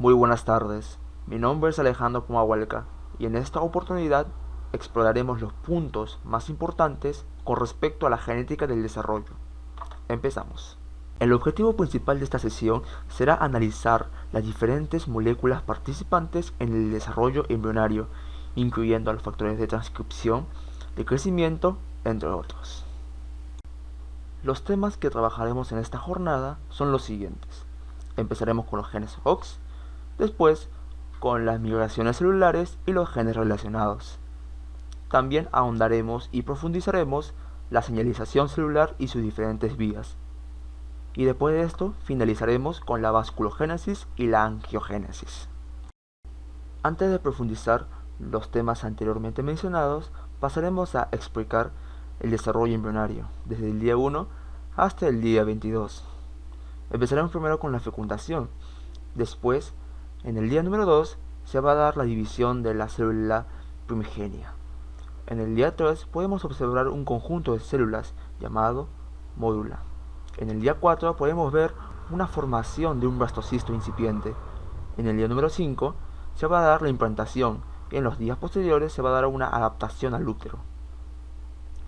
Muy buenas tardes, mi nombre es Alejandro Pumahualca y en esta oportunidad exploraremos los puntos más importantes con respecto a la genética del desarrollo. Empezamos. El objetivo principal de esta sesión será analizar las diferentes moléculas participantes en el desarrollo embrionario, incluyendo los factores de transcripción, de crecimiento, entre otros. Los temas que trabajaremos en esta jornada son los siguientes. Empezaremos con los genes OX, después con las migraciones celulares y los genes relacionados. También ahondaremos y profundizaremos la señalización celular y sus diferentes vías. Y después de esto finalizaremos con la vasculogénesis y la angiogénesis. Antes de profundizar los temas anteriormente mencionados, pasaremos a explicar el desarrollo embrionario, desde el día 1 hasta el día 22. Empezaremos primero con la fecundación. Después, en el día número 2, se va a dar la división de la célula primigenia. En el día 3 podemos observar un conjunto de células llamado módula. En el día 4 podemos ver una formación de un blastocisto incipiente. En el día número 5 se va a dar la implantación y en los días posteriores se va a dar una adaptación al útero.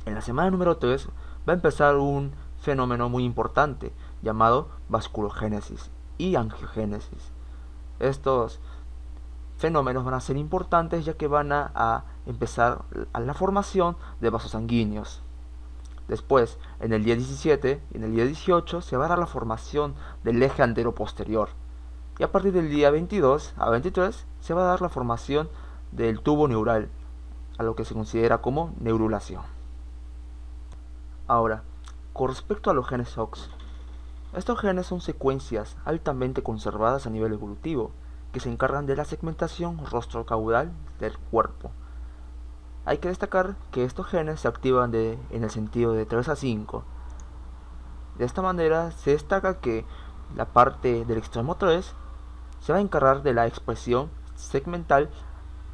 En la semana número 3 va a empezar un fenómeno muy importante llamado vasculogénesis y angiogénesis. Estos fenómenos van a ser importantes ya que van a empezar a la formación de vasos sanguíneos. Después, en el día 17 y en el día 18 se va a dar la formación del eje antero-posterior. Y a partir del día 22 a 23 se va a dar la formación del tubo neural, a lo que se considera como neurulación. Ahora, con respecto a los genes OX, estos genes son secuencias altamente conservadas a nivel evolutivo, que se encargan de la segmentación rostrocaudal del cuerpo. Hay que destacar que estos genes se activan en el sentido de 3 a 5. De esta manera se destaca que la parte del extremo 3 se va a encargar de la expresión segmental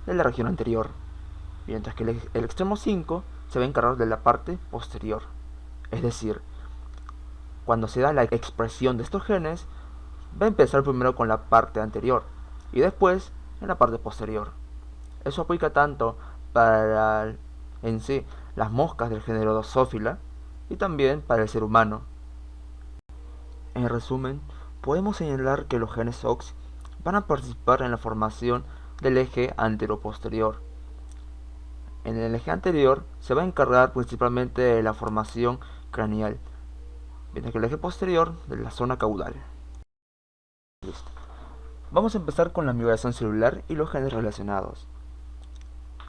de la región anterior, mientras que el extremo 5 se va a encargar de la parte posterior. Es decir, cuando se da la expresión de estos genes, va a empezar primero con la parte anterior y después en la parte posterior. Eso aplica tanto para en sí las moscas del género Drosophila y también para el ser humano. En resumen, podemos señalar que los genes OX van a participar en la formación del eje antero-posterior. En el eje anterior se va a encargar principalmente de la formación craneal, mientras que el eje posterior de la zona caudal. Listo. Vamos a empezar con la migración celular y los genes relacionados.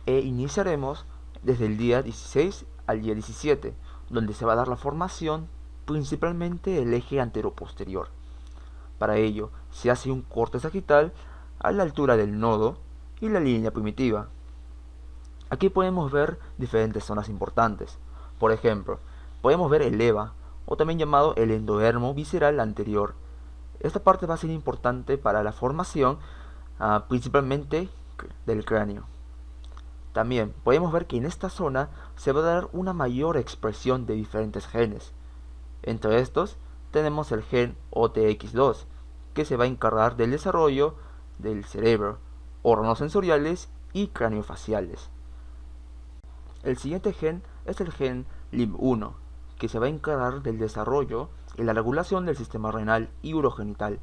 Iniciaremos desde el día 16 al día 17, donde se va a dar la formación principalmente del eje antero-posterior. Para ello, se hace un corte sagital a la altura del nodo y la línea primitiva. Aquí podemos ver diferentes zonas importantes. Por ejemplo, podemos ver el EVA, o también llamado el endodermo visceral anterior. Esta parte va a ser importante para la formación principalmente del cráneo. También podemos ver que en esta zona se va a dar una mayor expresión de diferentes genes. Entre estos tenemos el gen OTX2, que se va a encargar del desarrollo del cerebro, órganos sensoriales y craneofaciales. El siguiente gen es el gen LIM1, que se va a encargar del desarrollo y la regulación del sistema renal y urogenital.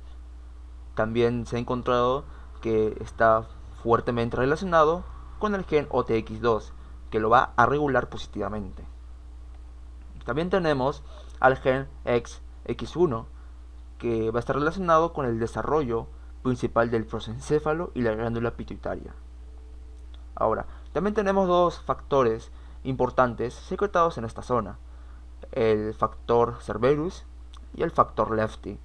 También se ha encontrado que está fuertemente relacionado con el gen OTX2, que lo va a regular positivamente. También tenemos al gen XX1, que va a estar relacionado con el desarrollo principal del prosencéfalo y la glándula pituitaria. Ahora, también tenemos dos factores importantes secretados en esta zona, el factor Cerberus y el factor Lefty.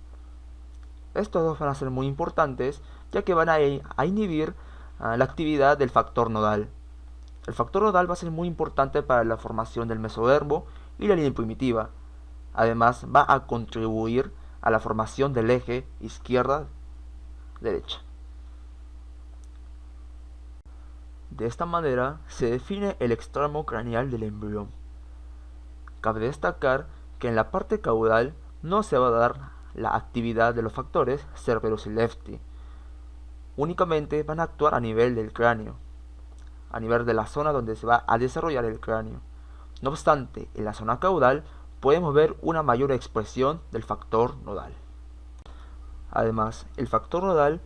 Estos dos van a ser muy importantes ya que van a inhibir la actividad del factor nodal. El factor nodal va a ser muy importante para la formación del mesodermo y la línea primitiva. Además, va a contribuir a la formación del eje izquierda-derecha. De esta manera se define el extremo craneal del embrión. Cabe destacar que en la parte caudal no se va a dar la actividad de los factores Cerberus y Lefty. únicamente van a actuar a nivel del cráneo, a nivel de la zona donde se va a desarrollar el cráneo. No obstante, en la zona caudal podemos ver una mayor expresión del factor nodal. Además, el factor nodal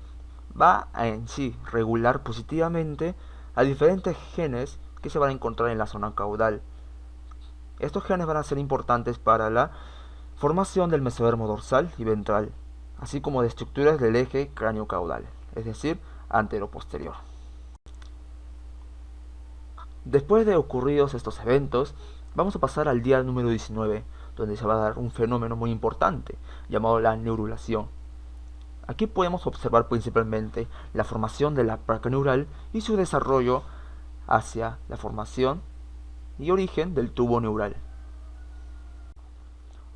va a en sí regular positivamente a diferentes genes que se van a encontrar en la zona caudal. Estos genes van a ser importantes para la formación del mesodermo dorsal y ventral, así como de estructuras del eje cráneo-caudal, es decir, antero-posterior. Después de ocurridos estos eventos, vamos a pasar al día número 19, donde se va a dar un fenómeno muy importante, llamado la neurulación. Aquí podemos observar principalmente la formación de la placa neural y su desarrollo hacia la formación y origen del tubo neural.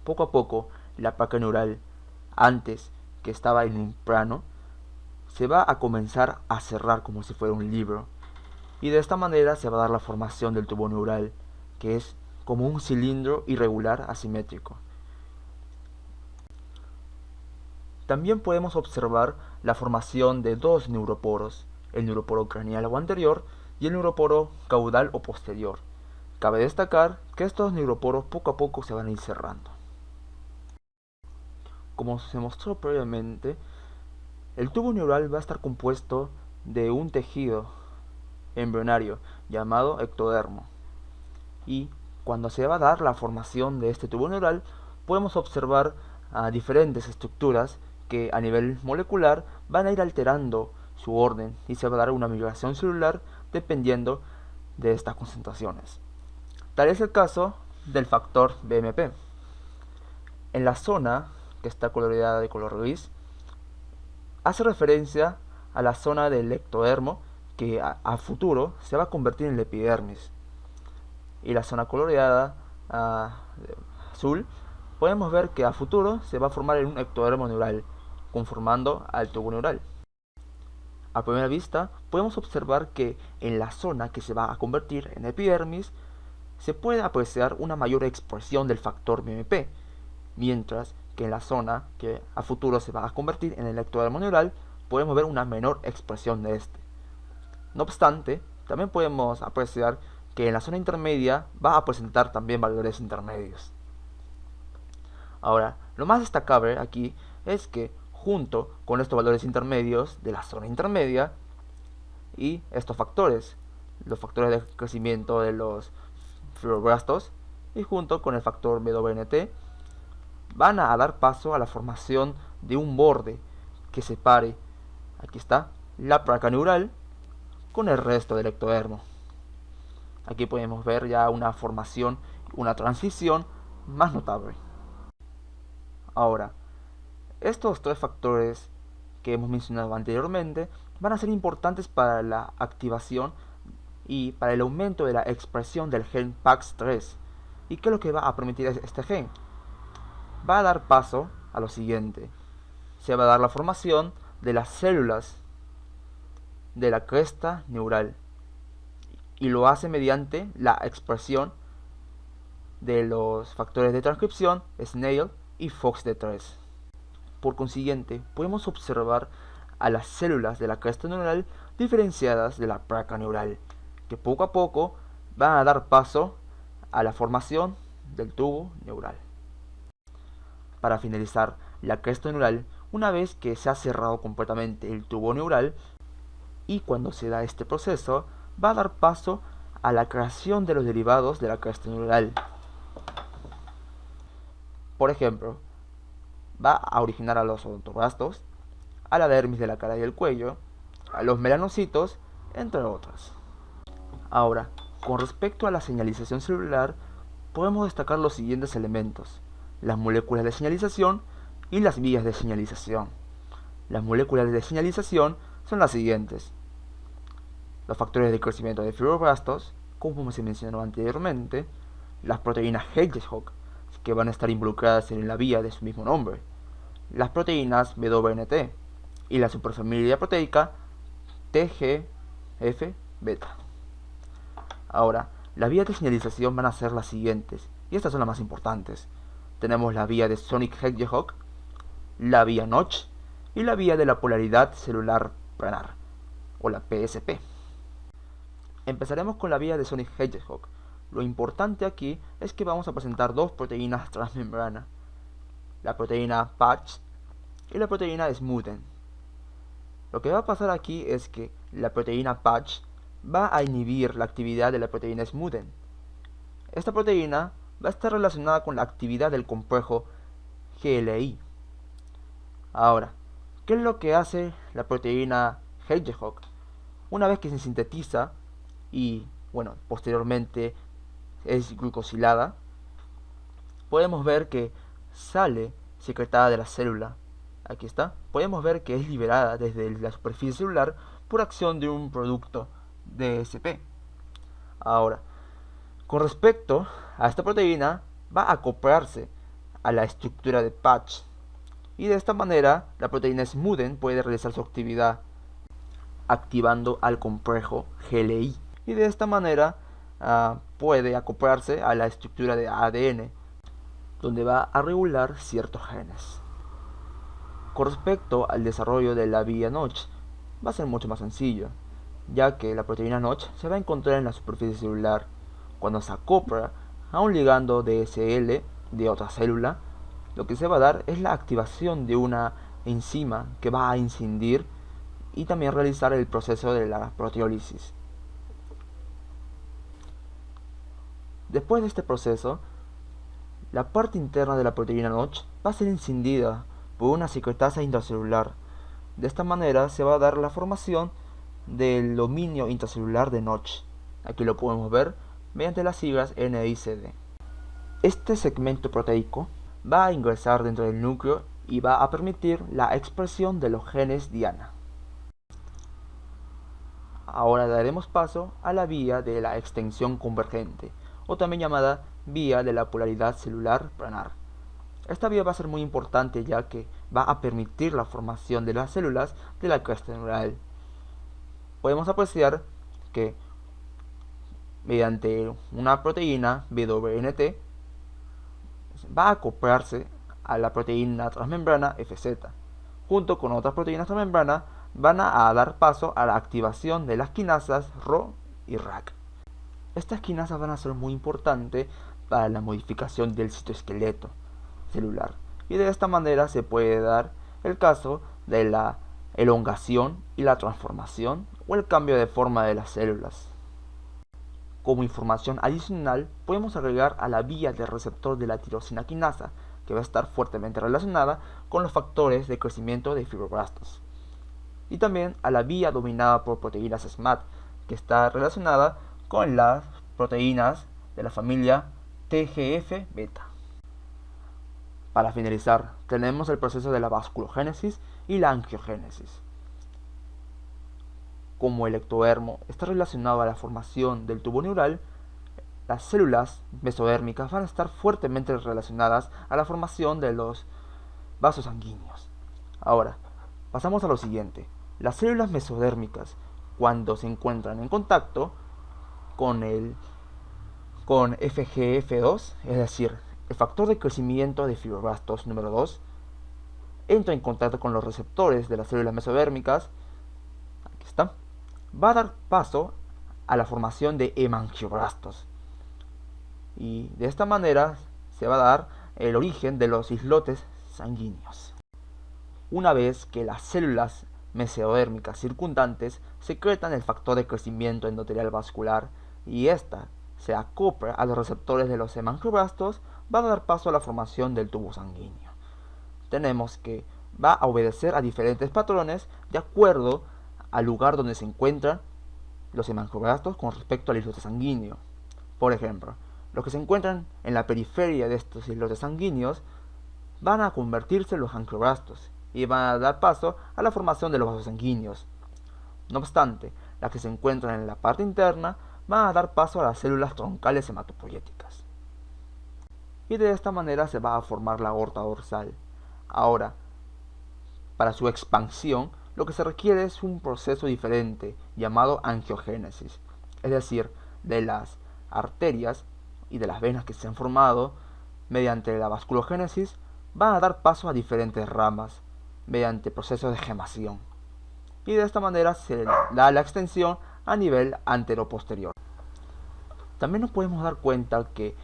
Poco a poco, la placa neural, antes que estaba en un plano, se va a comenzar a cerrar como si fuera un libro. Y de esta manera se va a dar la formación del tubo neural, que es como un cilindro irregular asimétrico. También podemos observar la formación de dos neuroporos, el neuroporo craneal o anterior y el neuroporo caudal o posterior. Cabe destacar que estos neuroporos poco a poco se van a ir cerrando. Como se mostró previamente, el tubo neural va a estar compuesto de un tejido embrionario llamado ectodermo, y cuando se va a dar la formación de este tubo neural podemos observar diferentes estructuras que a nivel molecular van a ir alterando su orden y se va a dar una migración celular dependiendo de estas concentraciones. Tal es el caso del factor BMP. En la zona que está coloreada de color gris hace referencia a la zona del ectodermo que a futuro se va a convertir en la epidermis, y la zona coloreada azul podemos ver que a futuro se va a formar en un ectodermo neural, conformando al tubo neural. A primera vista podemos observar que en la zona que se va a convertir en epidermis se puede apreciar una mayor expresión del factor BMP, mientras que en la zona que a futuro se va a convertir en el ectodermo neural podemos ver una menor expresión de este. No obstante, también podemos apreciar que en la zona intermedia va a presentar también valores intermedios. Ahora, lo más destacable aquí es que junto con estos valores intermedios de la zona intermedia y estos factores, los factores de crecimiento de los fibroblastos, y junto con el factor BWNT, van a dar paso a la formación de un borde que separe, aquí está, la placa neural con el resto del ectodermo. Aquí podemos ver ya una formación, una transición más notable. Ahora, estos tres factores que hemos mencionado anteriormente van a ser importantes para la activación y para el aumento de la expresión del gen PAX3. ¿Y qué es lo que va a permitir este gen? Va a dar paso a lo siguiente. Se va a dar la formación de las células de la cresta neural, y lo hace mediante la expresión de los factores de transcripción Snail y FOXD3. Por consiguiente, podemos observar a las células de la cresta neural diferenciadas de la placa neural, que poco a poco van a dar paso a la formación del tubo neural. Para finalizar, la cresta neural, una vez que se ha cerrado completamente el tubo neural, y cuando se da este proceso, va a dar paso a la creación de los derivados de la cresta neural. Por ejemplo, va a originar a los odontoblastos, a la dermis de la cara y el cuello, a los melanocitos, entre otras. Ahora, con respecto a la señalización celular, podemos destacar los siguientes elementos: las moléculas de señalización y las vías de señalización. Las moléculas de señalización son las siguientes: los factores de crecimiento de fibroblastos, como se mencionó anteriormente, las proteínas Hedgehog, que van a estar involucradas en la vía de su mismo nombre, las proteínas BWNT y la superfamilia proteica TGF-beta. Ahora, las vías de señalización van a ser las siguientes, y estas son las más importantes. Tenemos la vía de Sonic Hedgehog, la vía Notch y la vía de la polaridad celular planar, o la PSP. Empezaremos con la vía de Sonic Hedgehog. Lo importante aquí es que vamos a presentar dos proteínas transmembrana, la proteína Patch y la proteína Smoothen. Lo que va a pasar aquí es que la proteína Patch va a inhibir la actividad de la proteína Smoothen. Esta proteína va a estar relacionada con la actividad del complejo GLI. Ahora, ¿qué es lo que hace la proteína Hedgehog? Una vez que se sintetiza y, posteriormente es glucosilada, podemos ver que sale secretada de la célula. Aquí está. Podemos ver que es liberada desde la superficie celular por acción de un producto DSP. Ahora, con respecto a esta proteína, va a acoplarse a la estructura de Patch. Y de esta manera, la proteína Smoothen puede realizar su actividad activando al complejo GLI. Y de esta manera puede acoplarse a la estructura de ADN, donde va a regular ciertos genes. Con respecto al desarrollo de la vía Notch, va a ser mucho más sencillo, ya que la proteína Notch se va a encontrar en la superficie celular. Cuando se acopla a un ligando DSL de otra célula, lo que se va a dar es la activación de una enzima que va a incidir y también realizar el proceso de la proteólisis. Después de este proceso, la parte interna de la proteína Notch va a ser incendida por una secretasa intracelular. De esta manera se va a dar la formación del dominio intracelular de Notch. Aquí lo podemos ver mediante las siglas NICD. Este segmento proteico va a ingresar dentro del núcleo y va a permitir la expresión de los genes Diana. Ahora daremos paso a la vía de la extensión convergente, o también llamada vía de la polaridad celular planar. Esta vía va a ser muy importante ya que va a permitir la formación de las células de la cresta neural. Podemos apreciar que mediante una proteína BWNT va a acoplarse a la proteína transmembrana FZ. Junto con otras proteínas transmembrana van a dar paso a la activación de las quinasas RO y RAC. Estas quinasas van a ser muy importantes para la modificación del citoesqueleto celular, y de esta manera se puede dar el caso de la elongación y la transformación o el cambio de forma de las células. Como información adicional, podemos agregar a la vía del receptor de la tirosina quinasa, que va a estar fuertemente relacionada con los factores de crecimiento de fibroblastos, y también a la vía dominada por proteínas SMAD, que está relacionada con las proteínas de la familia TGF-beta. Para finalizar, tenemos el proceso de la vasculogénesis y la angiogénesis. Como el ectodermo está relacionado a la formación del tubo neural, las células mesodérmicas van a estar fuertemente relacionadas a la formación de los vasos sanguíneos. Ahora, pasamos a lo siguiente. Las células mesodérmicas, cuando se encuentran en contacto con FGF2, es decir, el factor de crecimiento de fibroblastos número 2, entra en contacto con los receptores de las células mesodérmicas, aquí está, va a dar paso a la formación de hemangioblastos. Y de esta manera se va a dar el origen de los islotes sanguíneos. Una vez que las células mesodérmicas circundantes secretan el factor de crecimiento endotelial vascular y ésta se acopla a los receptores de los hemangioblastos, va a dar paso a la formación del tubo sanguíneo. Tenemos que va a obedecer a diferentes patrones de acuerdo al lugar donde se encuentran los hemangioblastos con respecto al islote sanguíneo. Por ejemplo, los que se encuentran en la periferia de estos islotes sanguíneos van a convertirse en los angioblastos y van a dar paso a la formación de los vasos sanguíneos. No obstante, las que se encuentran en la parte interna van a dar paso a las células troncales hematopoyéticas. Y de esta manera se va a formar la aorta dorsal. Ahora, para su expansión, lo que se requiere es un proceso diferente llamado angiogénesis, es decir, de las arterias y de las venas que se han formado mediante la vasculogénesis van a dar paso a diferentes ramas mediante procesos de gemación. y de esta manera se da la extensión a nivel anteroposterior. También nos podemos dar cuenta que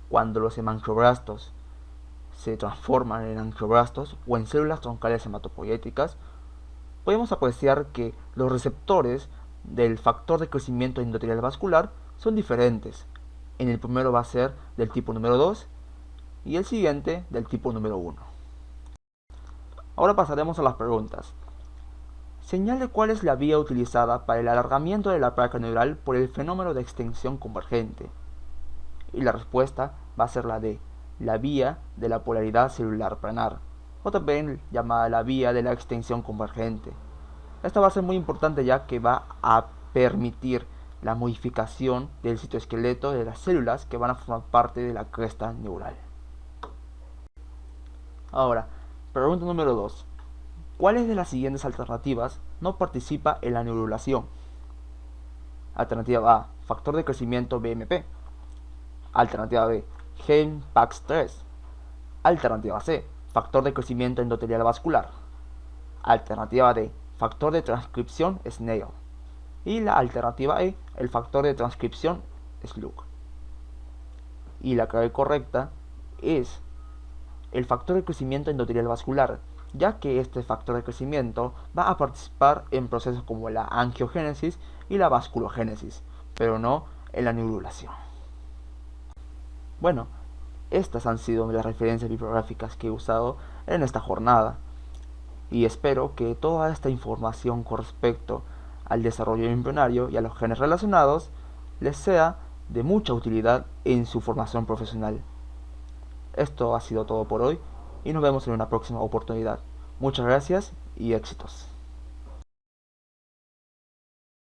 cuando los hemangioblastos se transforman en angioblastos o en células troncales hematopoieticas, podemos apreciar que los receptores del factor de crecimiento endotelial vascular son diferentes. En el primero va a ser del tipo número 2 y el siguiente del tipo número 1. Ahora pasaremos a las preguntas. Señale cuál es la vía utilizada para el alargamiento de la placa neural por el fenómeno de extensión convergente. Y la respuesta va a ser la D, la vía de la polaridad celular planar, o también llamada la vía de la extensión convergente. Esta va a ser muy importante ya que va a permitir la modificación del citoesqueleto de las células que van a formar parte de la cresta neural. Ahora, pregunta número 2. ¿Cuáles de las siguientes alternativas no participa en la neurulación? Alternativa A, factor de crecimiento BMP. Alternativa B, gen PAX3. Alternativa C, factor de crecimiento endotelial vascular. Alternativa D, factor de transcripción SNAIL. Y la alternativa E, el factor de transcripción SLUG. Y la clave correcta es el factor de crecimiento endotelial vascular, ya que este factor de crecimiento va a participar en procesos como la angiogénesis y la vasculogénesis, pero no en la neurulación. Bueno, estas han sido las referencias bibliográficas que he usado en esta jornada y espero que toda esta información con respecto al desarrollo embrionario y a los genes relacionados les sea de mucha utilidad en su formación profesional. Esto ha sido todo por hoy y nos vemos en una próxima oportunidad. Muchas gracias y éxitos.